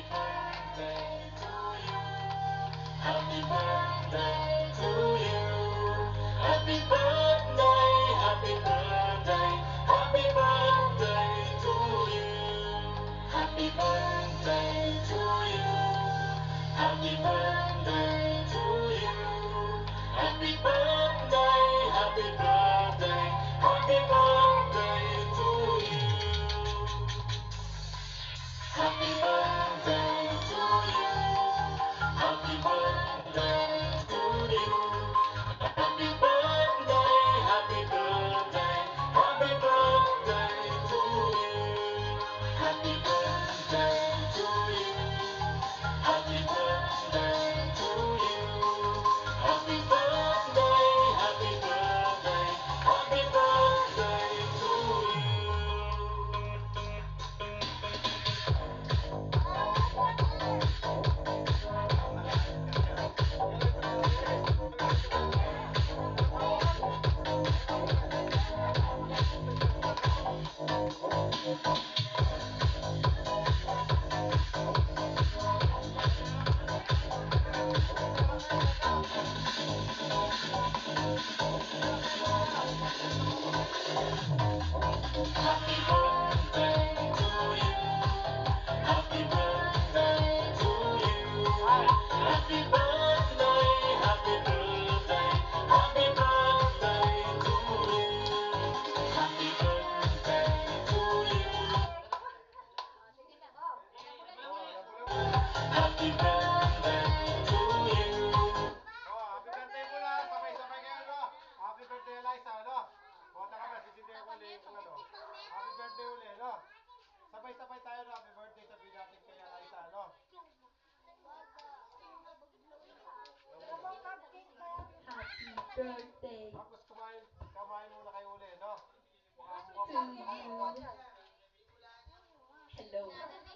birthday to you. Happy birthday to you. Happy birthday, happy birthday, happy birthday to you. Happy birthday to you. Happy birthday to you. Happy birthday, happy birthday, happy birthday to you. Happy birthday to you. Happy birthday to you. Happy birthday, happy birthday, happy birthday to you. Happy birthday to you. Happy birthday to you. Happy birthday, happy birthday, happy birthday to Happy birthday to you. Happy birthday to you. Happy birthday, happy birthday, happy birthday to you. Happy birthday to you. Happy birthday to you. Oh, happy birthday muna. Sabay-sabay kayo, no? Happy birthday, Eliza, no? Bota ka ba? Sisindihan ko ulit yung ano. Happy birthday ulit, no? Sabay-sabay tayo, no? Happy birthday sabihin natin kay Eliza, no? Happy birthday Tapos kumain muna kayo ulit, no? Mukha to you. Hello.